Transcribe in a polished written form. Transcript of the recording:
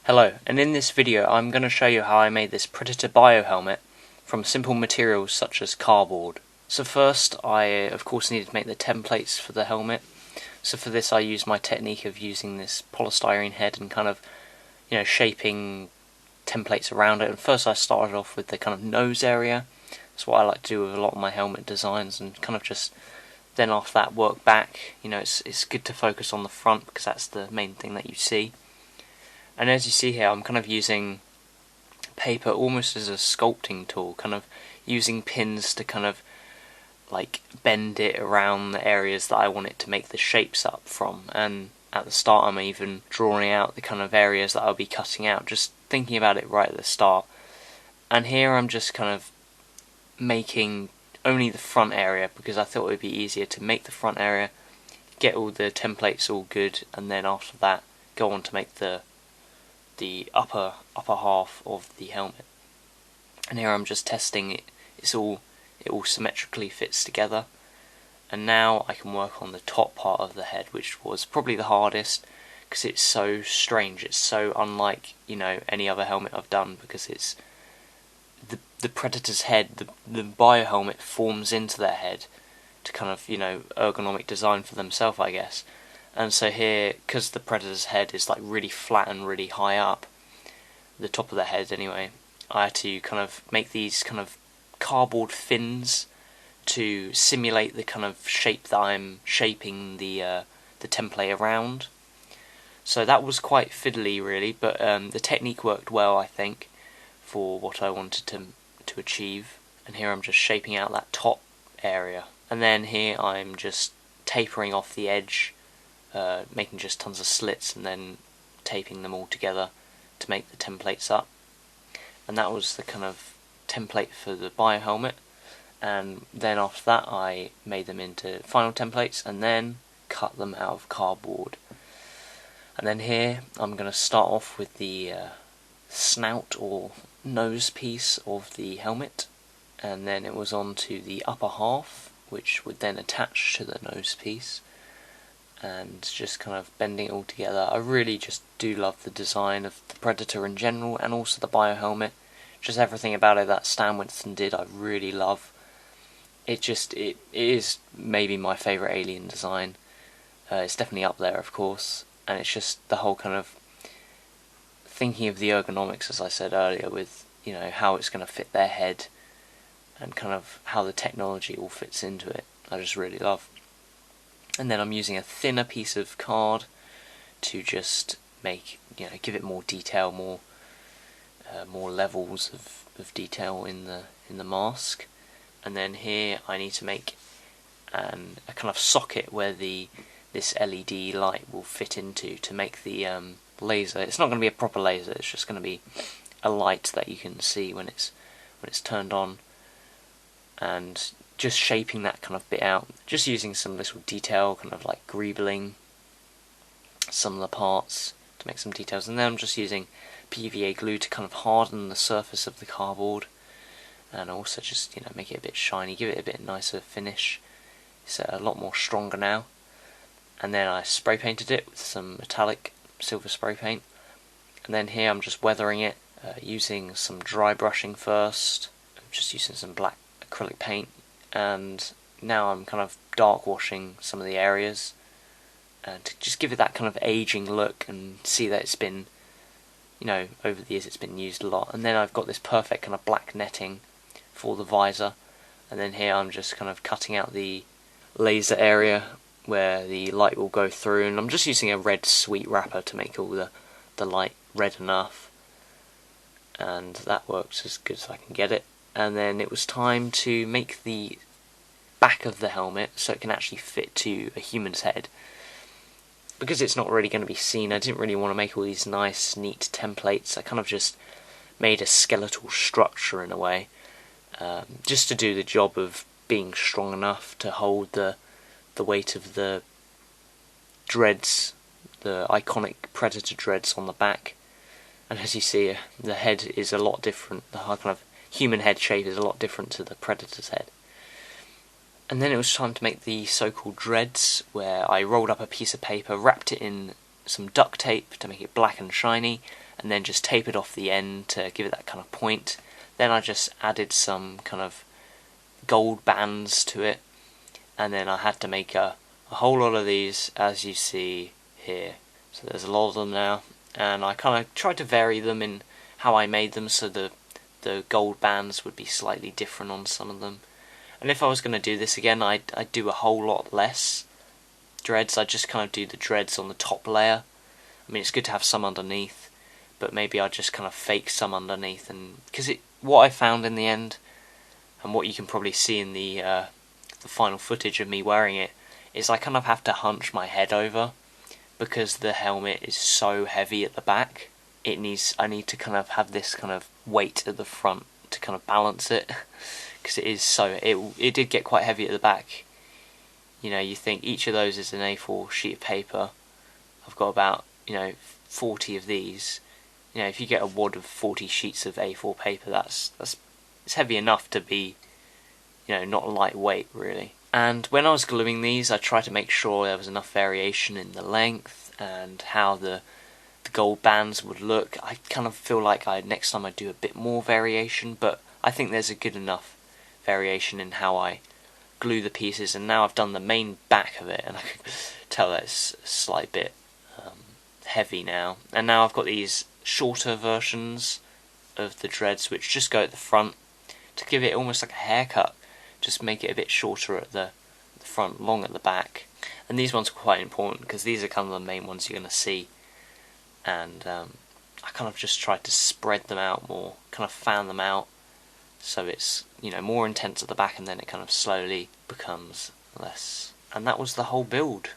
Hello, and in this video I'm going to show you how I made this Predator bio helmet from simple materials such as cardboard. So first I of course needed to make the templates for the helmet. So for this I used my technique of using this polystyrene head and kind of shaping templates around it. And first I started off with the kind of nose area. That's what I like to do with a lot of my helmet designs, and kind of just then after that work back. It's good to focus on the front because that's the main thing that you see. And as you see here, I'm kind of using paper almost as a sculpting tool, kind of using pins to kind of like bend it around the areas that I want it to make the shapes up from. And at the start I'm even drawing out the kind of areas that I'll be cutting out, just thinking about it right at the start. And here I'm just kind of making only the front area because I thought it would be easier to make the front area, get all the templates all good, and then after that go on to make the upper half of the helmet. And here I'm just testing it. It all symmetrically fits together. And now I can work on the top part of the head, which was probably the hardest because it's so strange. It's so unlike any other helmet I've done, because it's the Predator's head. The bio helmet forms into their head to kind of ergonomic design for themselves, I guess. And so here, because the Predator's head is like really flat and really high up, the top of the head anyway, I had to kind of make these kind of cardboard fins to simulate the kind of shape that I'm shaping the template around. So that was quite fiddly really, but the technique worked well, I think, for what I wanted to achieve. And here I'm just shaping out that top area, and then here I'm just tapering off the edge, making just tons of slits and then taping them all together to make the templates up. And that was the kind of template for the bio helmet. And then after that I made them into final templates and then cut them out of cardboard. And then here I'm going to start off with the snout or nose piece of the helmet, and then it was on to the upper half, which would then attach to the nose piece, and just kind of bending it all together. I really just do love the design of the Predator in general, and also the bio helmet. Just everything about it that Stan Winston did I really love. It is maybe my favourite Alien design. It's definitely up there, of course, and it's just the whole kind of thinking of the ergonomics, as I said earlier, with how it's going to fit their head and kind of how the technology all fits into it. I just really love. And then I'm using a thinner piece of card to just make, give it more detail, more levels of detail in the mask. And then here I need to make a kind of socket where this LED light will fit into to make the laser. It's not going to be a proper laser. It's just going to be a light that you can see when it's turned on. And just shaping that kind of bit out, just using some little detail, kind of like greebling some of the parts to make some details. And then I'm just using PVA glue to kind of harden the surface of the cardboard, and also just make it a bit shiny, give it a bit nicer finish. It's a lot more stronger now. And then I spray painted it with some metallic silver spray paint. And then here I'm just weathering it using some dry brushing first. I'm just using some black acrylic paint, and now I'm kind of dark washing some of the areas to just give it that kind of aging look and see that it's been, over the years it's been used a lot. And then I've got this perfect kind of black netting for the visor, and then here I'm just kind of cutting out the laser area where the light will go through, and I'm just using a red sweet wrapper to make all the light red enough, and that works as good as I can get it. And then it was time to make the back of the helmet so it can actually fit to a human's head. Because it's not really going to be seen, I didn't really want to make all these nice, neat templates. I kind of just made a skeletal structure in a way, just to do the job of being strong enough to hold the weight of the dreads, the iconic Predator dreads on the back. And as you see, the head is a lot different. The kind of human head shape is a lot different to the Predator's head. And then it was time to make the so-called dreads, where I rolled up a piece of paper, wrapped it in some duct tape to make it black and shiny, and then just tapered off the end to give it that kind of point. Then I just added some kind of gold bands to it, and then I had to make a whole lot of these, as you see here. So there's a lot of them now, and I kind of tried to vary them in how I made them, so the gold bands would be slightly different on some of them. And if I was going to do this again, I'd do a whole lot less dreads. I'd just kind of do the dreads on the top layer. I mean, it's good to have some underneath, but maybe I'd just kind of fake some underneath. And because what I found in the end, and what you can probably see in the final footage of me wearing it, is I kind of have to hunch my head over because the helmet is so heavy at the back. I need to kind of have this kind of weight at the front to kind of balance it, because it did get quite heavy at the back. You know, you think each of those is an A4 sheet of paper. I've got about 40 of these. You know, if you get a wad of 40 sheets of A4 paper, it's heavy enough to be, not lightweight really. And when I was gluing these, I tried to make sure there was enough variation in the length and how the gold bands would look. I kind of feel like next time I'd do a bit more variation, but I think there's a good enough variation in how I glue the pieces. And now I've done the main back of it, and I can tell that it's a slight bit heavy now. And now I've got these shorter versions of the dreads which just go at the front to give it almost like a haircut, just make it a bit shorter at the front, long at the back. And these ones are quite important because these are kind of the main ones you're going to see. And I kind of just tried to spread them out more, kind of fan them out, so it's more intense at the back, and then it kind of slowly becomes less. And that was the whole build.